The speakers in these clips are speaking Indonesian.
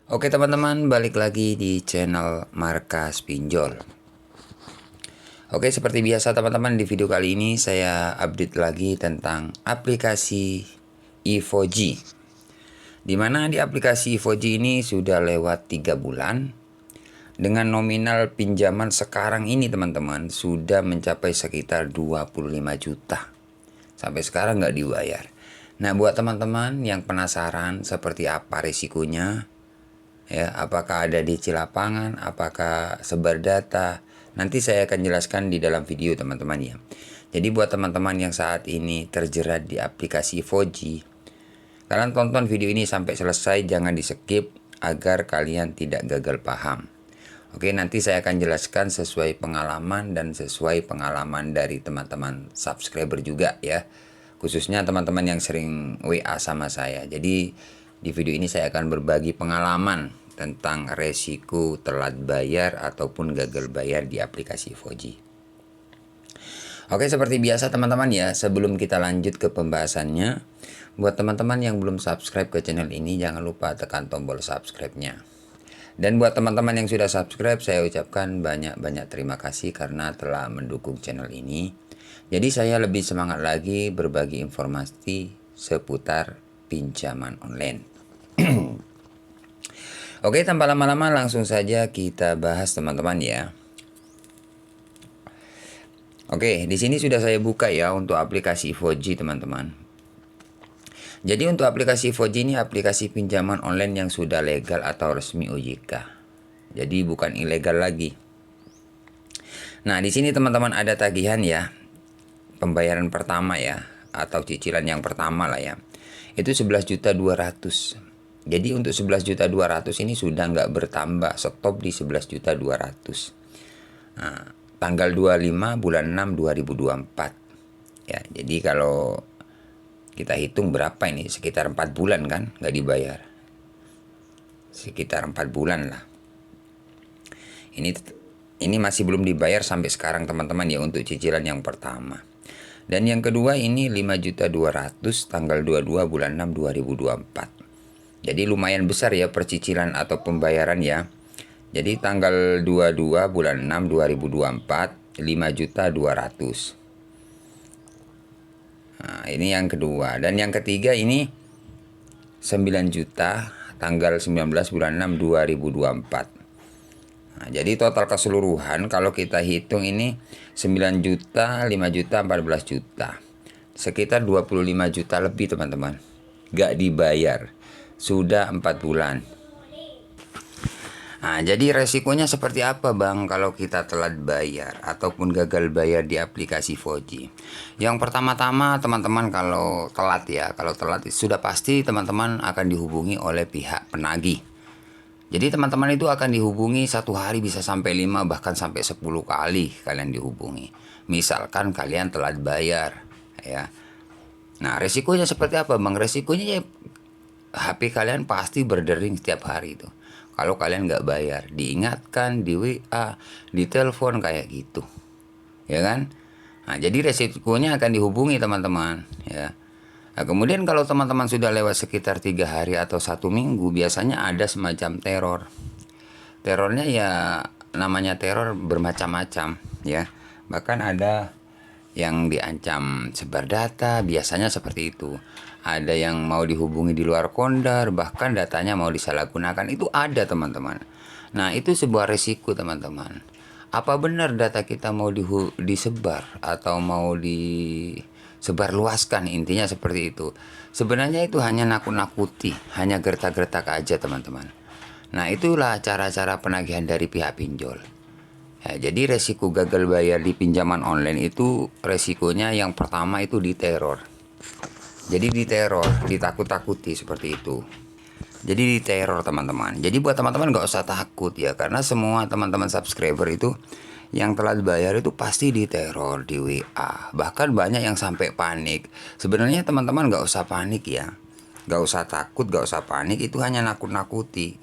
Oke teman-teman, balik lagi di channel Markas Pinjol. Oke, seperti biasa teman-teman, di video kali ini saya update lagi tentang aplikasi Evoji. Dimana di aplikasi Evoji ini sudah lewat 3 bulan. Dengan nominal pinjaman sekarang ini teman-teman sudah mencapai sekitar 25 juta. Sampai sekarang nggak dibayar. Nah, buat teman-teman yang penasaran seperti apa risikonya, ya, apakah ada DC lapangan, apakah sebar data, nanti saya akan jelaskan di dalam video teman-teman ya. Jadi buat teman-teman yang saat ini terjerat di aplikasi Evoji, kalian tonton video ini sampai selesai, jangan di skip agar kalian tidak gagal paham. Oke, nanti saya akan jelaskan sesuai pengalaman dan sesuai pengalaman dari teman-teman subscriber juga ya, khususnya teman-teman yang sering WA sama saya. Jadi di video ini saya akan berbagi pengalaman tentang resiko telat bayar ataupun gagal bayar di aplikasi Evoji. Oke, seperti biasa teman-teman ya, sebelum kita lanjut ke pembahasannya, buat teman-teman yang belum subscribe ke channel ini, jangan lupa tekan tombol subscribe-nya. Dan buat teman-teman yang sudah subscribe, saya ucapkan banyak-banyak terima kasih karena telah mendukung channel ini. Jadi saya lebih semangat lagi berbagi informasi seputar pinjaman online. Oke, tanpa lama-lama langsung saja kita bahas teman-teman ya. Oke, di sini sudah saya buka ya untuk aplikasi Evoji teman-teman. Jadi untuk aplikasi Evoji ini aplikasi pinjaman online yang sudah legal atau resmi OJK. Jadi bukan ilegal lagi. Nah, di sini teman-teman ada tagihan ya. Pembayaran pertama ya, atau cicilan yang pertama lah ya. Itu 11.200.000. Jadi untuk 11.200.000 ini sudah nggak bertambah, stop di 11.200.000. Nah, tanggal 25 bulan 6 2024. Ya, jadi kalau kita hitung berapa ini, sekitar 4 bulan kan nggak dibayar. Sekitar 4 bulan lah. Ini masih belum dibayar sampai sekarang teman-teman ya untuk cicilan yang pertama. Dan yang kedua ini 5.200.000 tanggal 22 bulan 6 2024. Jadi lumayan besar ya percicilan atau pembayaran ya. Jadi tanggal 22 bulan 6 2024 5.200.000. Nah, ini yang kedua. Dan yang ketiga ini 9 juta tanggal 19 bulan 6 2024. Nah, jadi total keseluruhan kalau kita hitung ini 9 juta, 5 juta, 14 juta. Sekitar 25 juta lebih teman-teman. Gak dibayar. Sudah 4 bulan. Nah, jadi resikonya seperti apa bang kalau kita telat bayar ataupun gagal bayar di aplikasi Evoji? Yang pertama-tama teman-teman kalau telat ya, kalau telat sudah pasti teman-teman akan dihubungi oleh pihak penagih. Jadi teman-teman itu akan dihubungi satu hari bisa sampai 5 bahkan sampai 10 kali kalian dihubungi. Misalkan kalian telat bayar ya. Nah, resikonya seperti apa bang? Resikonya ya HP kalian pasti berdering setiap hari itu. Kalau kalian nggak bayar, diingatkan, di WA, di telepon kayak gitu, ya kan? Nah, jadi resikonya akan dihubungi teman-teman, ya. Nah, kemudian kalau teman-teman sudah lewat sekitar 3 hari atau 1 minggu, biasanya ada semacam teror. Terornya ya namanya teror bermacam-macam, ya. Bahkan ada yang diancam sebar data, biasanya seperti itu. Ada yang mau dihubungi di luar kondar, bahkan datanya mau disalahgunakan, itu ada teman-teman. Nah, itu sebuah resiko teman-teman. Apa benar data kita mau disebar atau mau disebarluaskan, intinya seperti itu. Sebenarnya itu hanya nakut-nakuti, hanya gertak-gertak aja teman-teman. Nah, itulah cara-cara penagihan dari pihak pinjol. Ya, jadi resiko gagal bayar di pinjaman online itu resikonya yang pertama itu diteror. Jadi diteror, ditakut-takuti seperti itu. Jadi diteror teman-teman. Jadi buat teman-teman gak usah takut ya, karena semua teman-teman subscriber itu yang telat bayar itu pasti diteror di WA. Bahkan banyak yang sampai panik. Sebenarnya teman-teman gak usah panik ya. Gak usah takut, gak usah panik, itu hanya nakut-nakuti.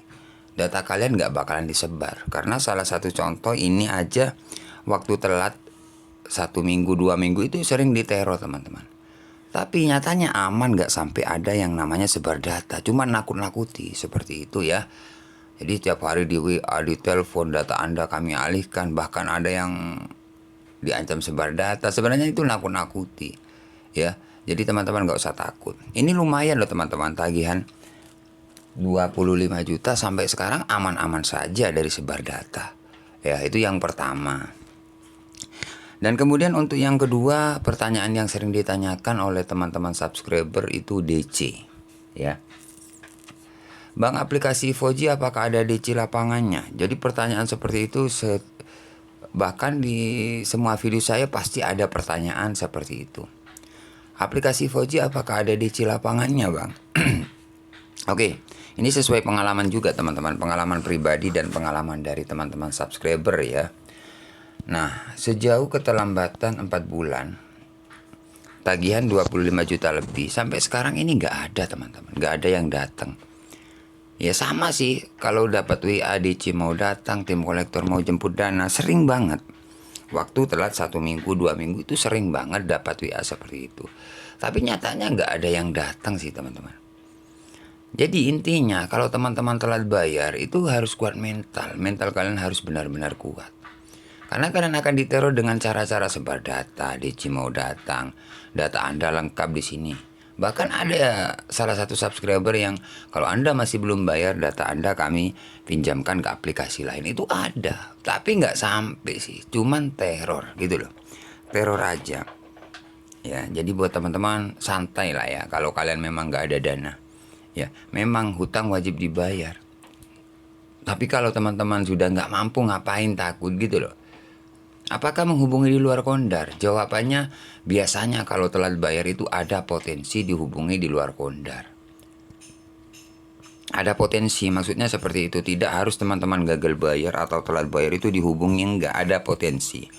Data kalian gak bakalan disebar. Karena salah satu contoh ini aja, waktu telat 1 minggu, 2 minggu itu sering diteror teman-teman. Tapi nyatanya aman, gak sampai ada yang namanya sebar data. Cuma nakut-nakuti seperti itu ya. Jadi tiap hari di WA, di telepon, data Anda kami alihkan, bahkan ada yang diancam sebar data. Sebenarnya itu nakut-nakuti, ya. Jadi teman-teman nggak usah takut. Ini lumayan loh teman-teman, tagihan 25 juta sampai sekarang aman-aman saja dari sebar data. Ya, itu yang pertama. Dan kemudian untuk yang kedua, pertanyaan yang sering ditanyakan oleh teman-teman subscriber itu DC, ya. Bang, aplikasi Foji apakah ada DC lapangannya? Jadi pertanyaan seperti itu bahkan di semua video saya pasti ada pertanyaan seperti itu. Aplikasi Foji apakah ada DC lapangannya, Bang? Oke, ini sesuai pengalaman juga teman-teman, pengalaman pribadi dan pengalaman dari teman-teman subscriber ya. Nah, sejauh keterlambatan 4 bulan, tagihan 25 juta lebih, sampai sekarang ini nggak ada teman-teman, nggak ada yang datang. Ya sama sih, kalau dapat WA DC mau datang, tim kolektor mau jemput dana, sering banget. Waktu telat 1 minggu, 2 minggu itu sering banget dapat WA seperti itu. Tapi nyatanya nggak ada yang datang sih teman-teman. Jadi intinya kalau teman-teman telat bayar itu harus kuat mental. Mental kalian harus benar-benar kuat. Karena kalian akan diteror dengan cara-cara sebar data, DC mau datang, data Anda lengkap di sini. Bahkan ada salah satu subscriber yang kalau Anda masih belum bayar data Anda kami pinjamkan ke aplikasi lain. Itu ada, tapi nggak sampai sih, cuman teror gitu loh. Teror aja. Ya, jadi buat teman-teman santai lah ya kalau kalian memang nggak ada dana. Ya, memang hutang wajib dibayar. Tapi kalau teman-teman sudah nggak mampu ngapain takut gitu loh. Apakah menghubungi di luar Kondar? Jawabannya biasanya kalau telat bayar itu ada potensi dihubungi di luar Kondar. Ada potensi, maksudnya seperti itu. Tidak harus teman-teman gagal bayar atau telat bayar itu dihubungi, enggak, ada potensi.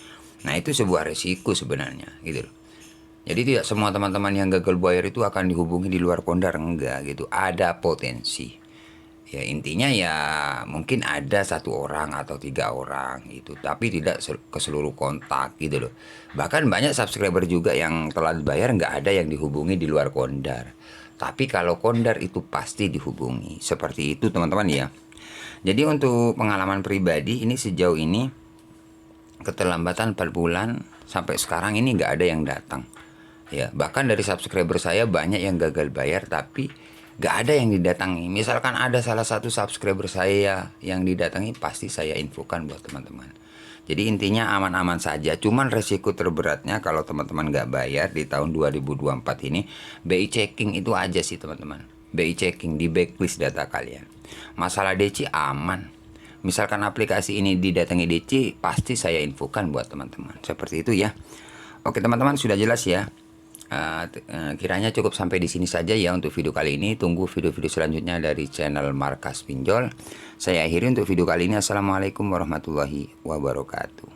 Nah itu sebuah resiko sebenarnya gitu loh. Jadi tidak semua teman-teman yang gagal bayar itu akan dihubungi di luar Kondar, enggak gitu. Ada potensi. Ya intinya ya mungkin ada 1 orang atau 3 orang itu, tapi tidak ke seluruh kontak gitu loh. Bahkan banyak subscriber juga yang telat bayar nggak ada yang dihubungi di luar Kondar. Tapi kalau Kondar itu pasti dihubungi. Seperti itu teman-teman ya. Jadi untuk pengalaman pribadi ini sejauh ini keterlambatan 4 bulan sampai sekarang ini nggak ada yang datang. Ya bahkan dari subscriber saya banyak yang gagal bayar tapi gak ada yang didatangi. Misalkan ada salah satu subscriber saya yang didatangi, pasti saya infokan buat teman-teman. Jadi intinya aman-aman saja. Cuman resiko terberatnya kalau teman-teman gak bayar di tahun 2024 ini, BI checking itu aja sih teman-teman. BI checking, di backlist data kalian. Masalah DC aman. Misalkan aplikasi ini didatangi DC, pasti saya infokan buat teman-teman. Seperti itu ya. Oke teman-teman, sudah jelas ya. Kiranya cukup sampai di sini saja ya untuk video kali ini. Tunggu video-video selanjutnya dari channel Markas Pinjol. Saya akhiri untuk video kali ini. Assalamualaikum warahmatullahi wabarakatuh.